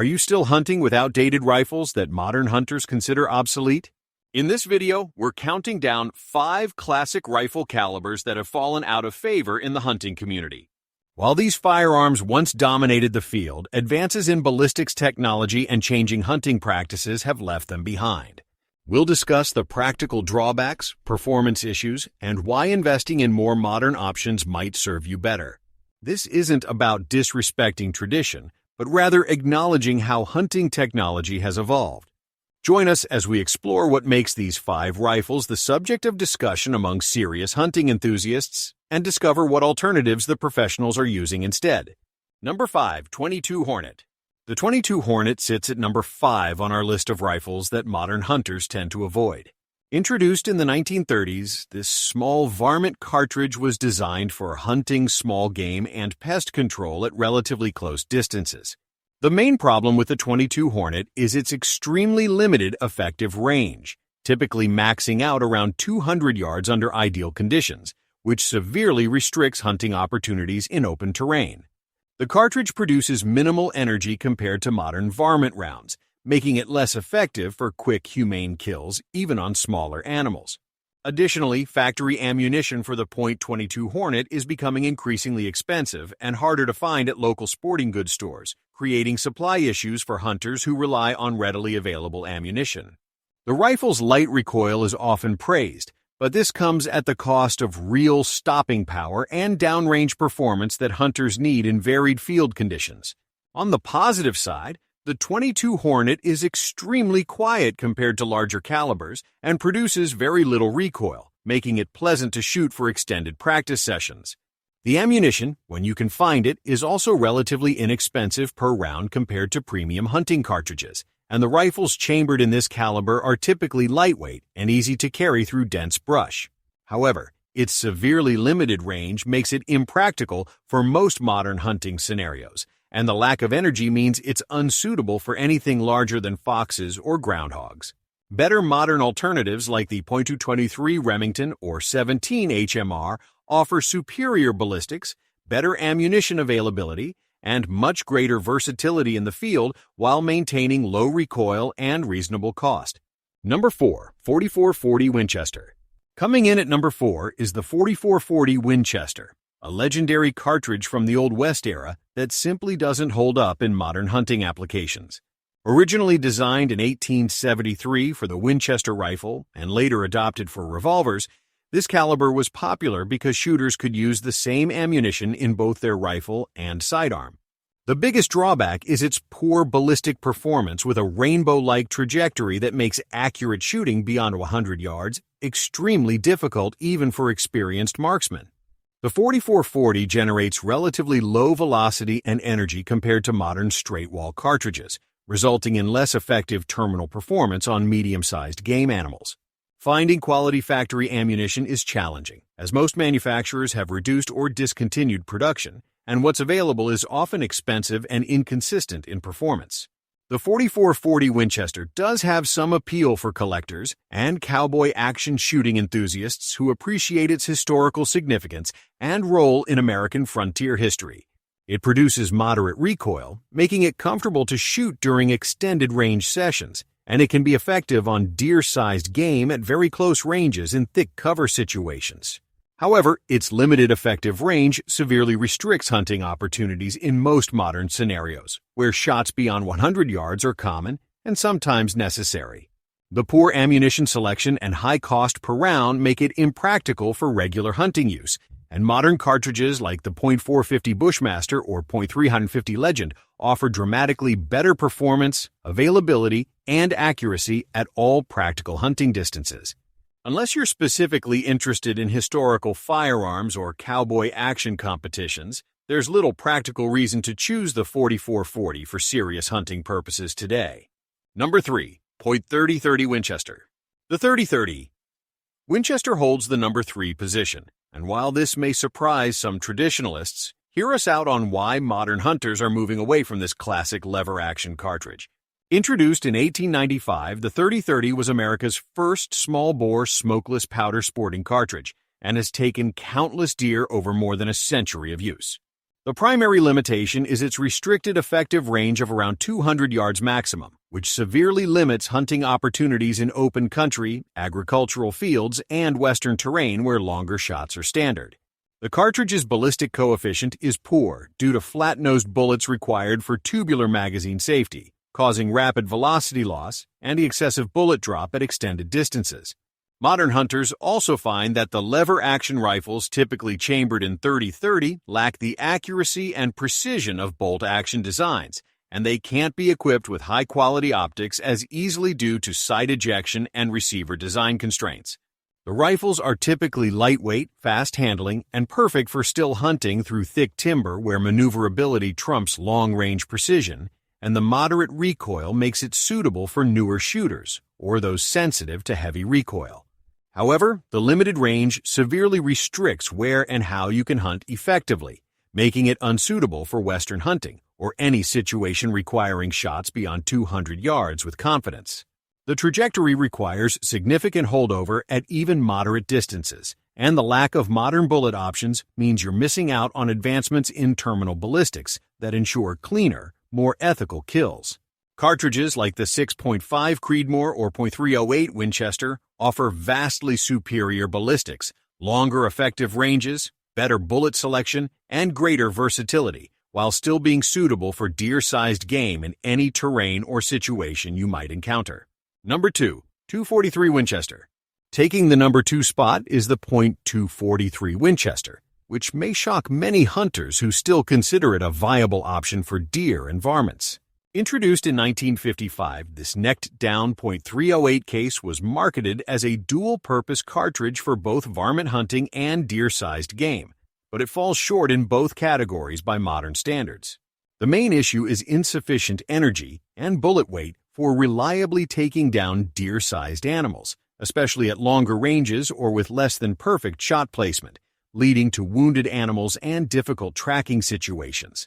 Are you still hunting with outdated rifles that modern hunters consider obsolete? In this video, we're counting down 5 classic rifle calibers that have fallen out of favor in the hunting community. While these firearms once dominated the field, advances in ballistics technology and changing hunting practices have left them behind. We'll discuss the practical drawbacks, performance issues, and why investing in more modern options might serve you better. This isn't about disrespecting tradition, but rather acknowledging how hunting technology has evolved. Join us as we explore what makes these 5 rifles the subject of discussion among serious hunting enthusiasts and discover what alternatives the professionals are using instead. Number 5, 22 Hornet. The 22 Hornet sits at number 5 on our list of rifles that modern hunters tend to avoid. Introduced in the 1930s, this small varmint cartridge was designed for hunting small game and pest control at relatively close distances. The main problem with the 22 Hornet is its extremely limited effective range, typically maxing out around 200 yards under ideal conditions, which severely restricts hunting opportunities in open terrain. The cartridge produces minimal energy compared to modern varmint rounds, making it less effective for quick, humane kills even on smaller animals. Additionally, factory ammunition for the .22 Hornet is becoming increasingly expensive and harder to find at local sporting goods stores, creating supply issues for hunters who rely on readily available ammunition. The rifle's light recoil is often praised, but this comes at the cost of real stopping power and downrange performance that hunters need in varied field conditions. On the positive side, the .22 Hornet is extremely quiet compared to larger calibers and produces very little recoil, making it pleasant to shoot for extended practice sessions. The ammunition, when you can find it, is also relatively inexpensive per round compared to premium hunting cartridges, and the rifles chambered in this caliber are typically lightweight and easy to carry through dense brush. However, its severely limited range makes it impractical for most modern hunting scenarios, and the lack of energy means it's unsuitable for anything larger than foxes or groundhogs. Better modern alternatives like the .223 Remington or 17 HMR offer superior ballistics, better ammunition availability, and much greater versatility in the field while maintaining low recoil and reasonable cost. Number 4, 4440 Winchester. Coming in at number 4 is the 4440 Winchester, a legendary cartridge from the Old West era that simply doesn't hold up in modern hunting applications. Originally designed in 1873 for the Winchester rifle and later adopted for revolvers, this caliber was popular because shooters could use the same ammunition in both their rifle and sidearm. The biggest drawback is its poor ballistic performance with a rainbow-like trajectory that makes accurate shooting beyond 100 yards extremely difficult even for experienced marksmen. The 4440 generates relatively low velocity and energy compared to modern straight-wall cartridges, resulting in less effective terminal performance on medium-sized game animals. Finding quality factory ammunition is challenging, as most manufacturers have reduced or discontinued production, and what's available is often expensive and inconsistent in performance. The 4440 Winchester does have some appeal for collectors and cowboy action shooting enthusiasts who appreciate its historical significance and role in American frontier history. It produces moderate recoil, making it comfortable to shoot during extended range sessions, and it can be effective on deer-sized game at very close ranges in thick cover situations. However, its limited effective range severely restricts hunting opportunities in most modern scenarios, where shots beyond 100 yards are common and sometimes necessary. The poor ammunition selection and high cost per round make it impractical for regular hunting use, and modern cartridges like the .450 Bushmaster or .350 Legend offer dramatically better performance, availability, and accuracy at all practical hunting distances. Unless you're specifically interested in historical firearms or cowboy action competitions, there's little practical reason to choose the 4440 for serious hunting purposes today. Number 3, .3030 Winchester. The 3030. Winchester holds the number 3 position, and while this may surprise some traditionalists, hear us out on why modern hunters are moving away from this classic lever-action cartridge. Introduced in 1895, the 3030 was America's first small-bore smokeless powder sporting cartridge and has taken countless deer over more than a century of use. The primary limitation is its restricted effective range of around 200 yards maximum, which severely limits hunting opportunities in open country, agricultural fields, and western terrain where longer shots are standard. The cartridge's ballistic coefficient is poor due to flat-nosed bullets required for tubular magazine safety, causing rapid velocity loss and the excessive bullet drop at extended distances. Modern hunters also find that the lever-action rifles typically chambered in .30-30 lack the accuracy and precision of bolt-action designs, and they can't be equipped with high-quality optics as easily due to sight ejection and receiver design constraints. The rifles are typically lightweight, fast-handling, and perfect for still hunting through thick timber where maneuverability trumps long-range precision, and the moderate recoil makes it suitable for newer shooters or those sensitive to heavy recoil. However, the limited range severely restricts where and how you can hunt effectively, making it unsuitable for western hunting or any situation requiring shots beyond 200 yards with confidence. The trajectory requires significant holdover at even moderate distances, and the lack of modern bullet options means you're missing out on advancements in terminal ballistics that ensure cleaner, more ethical kills. Cartridges like the 6.5 Creedmoor or .308 Winchester offer vastly superior ballistics, longer effective ranges, better bullet selection, and greater versatility, while still being suitable for deer-sized game in any terrain or situation you might encounter. Number 2. .243 Winchester. Taking the number 2 spot is the .243 Winchester, which may shock many hunters who still consider it a viable option for deer and varmints. Introduced in 1955, this necked-down .308 case was marketed as a dual-purpose cartridge for both varmint hunting and deer-sized game, but it falls short in both categories by modern standards. The main issue is insufficient energy and bullet weight for reliably taking down deer-sized animals, especially at longer ranges or with less than perfect shot placement, leading to wounded animals and difficult tracking situations.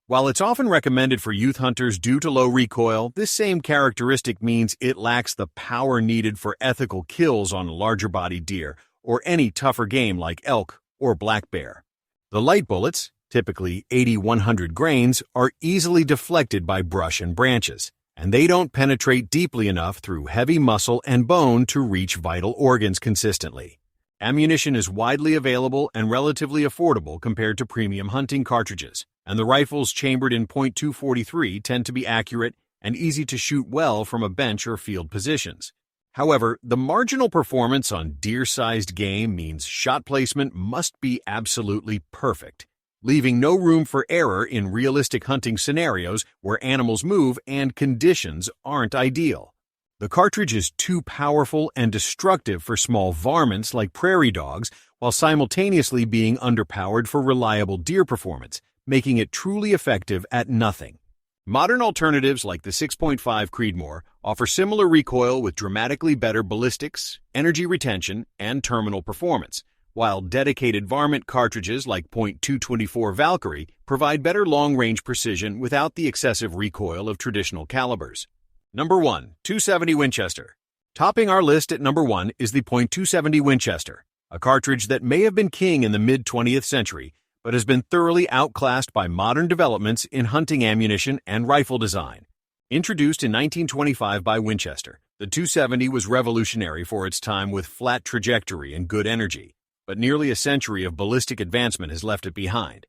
While it's often recommended for youth hunters due to low recoil, this same characteristic means it lacks the power needed for ethical kills on larger-bodied deer or any tougher game like elk or black bear. The light bullets, typically 80-100 grains, are easily deflected by brush and branches, and they don't penetrate deeply enough through heavy muscle and bone to reach vital organs consistently. Ammunition is widely available and relatively affordable compared to premium hunting cartridges, and the rifles chambered in .243 tend to be accurate and easy to shoot well from a bench or field positions. However, the marginal performance on deer-sized game means shot placement must be absolutely perfect, leaving no room for error in realistic hunting scenarios where animals move and conditions aren't ideal. The cartridge is too powerful and destructive for small varmints like prairie dogs, while simultaneously being underpowered for reliable deer performance, making it truly effective at nothing. Modern alternatives like the 6.5 Creedmoor offer similar recoil with dramatically better ballistics, energy retention, and terminal performance, while dedicated varmint cartridges like .224 Valkyrie provide better long-range precision without the excessive recoil of traditional calibers. Number 1. .270 Winchester. Topping our list at number 1 is the .270 Winchester, a cartridge that may have been king in the mid-20th century, but has been thoroughly outclassed by modern developments in hunting ammunition and rifle design. Introduced in 1925 by Winchester, the .270 was revolutionary for its time with flat trajectory and good energy, but nearly a century of ballistic advancement has left it behind.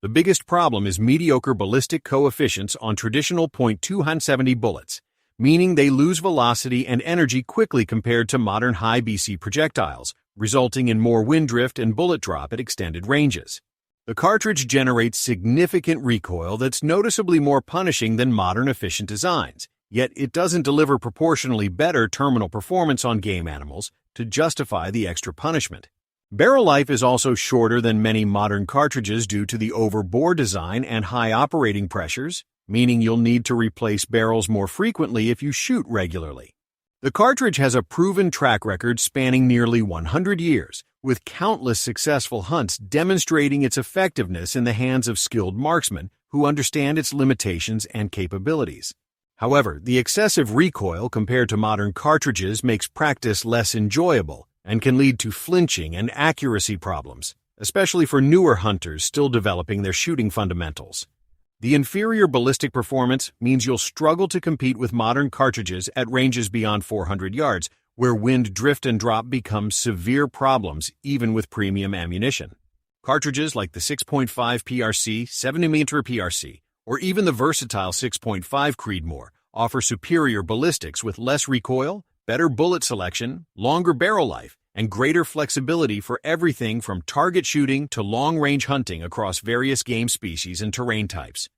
The biggest problem is mediocre ballistic coefficients on traditional .270 bullets, meaning they lose velocity and energy quickly compared to modern high BC projectiles, resulting in more wind drift and bullet drop at extended ranges. The cartridge generates significant recoil that's noticeably more punishing than modern efficient designs, yet it doesn't deliver proportionally better terminal performance on game animals to justify the extra punishment. Barrel life is also shorter than many modern cartridges due to the overbore design and high operating pressures, meaning you'll need to replace barrels more frequently if you shoot regularly. The cartridge has a proven track record spanning nearly 100 years, with countless successful hunts demonstrating its effectiveness in the hands of skilled marksmen who understand its limitations and capabilities. However, the excessive recoil compared to modern cartridges makes practice less enjoyable and can lead to flinching and accuracy problems, especially for newer hunters still developing their shooting fundamentals. The inferior ballistic performance means you'll struggle to compete with modern cartridges at ranges beyond 400 yards, where wind drift and drop become severe problems even with premium ammunition. Cartridges like the 6.5 PRC, 7mm PRC, or even the versatile 6.5 Creedmoor offer superior ballistics with less recoil, better bullet selection, longer barrel life, and greater flexibility for everything from target shooting to long-range hunting across various game species and terrain types.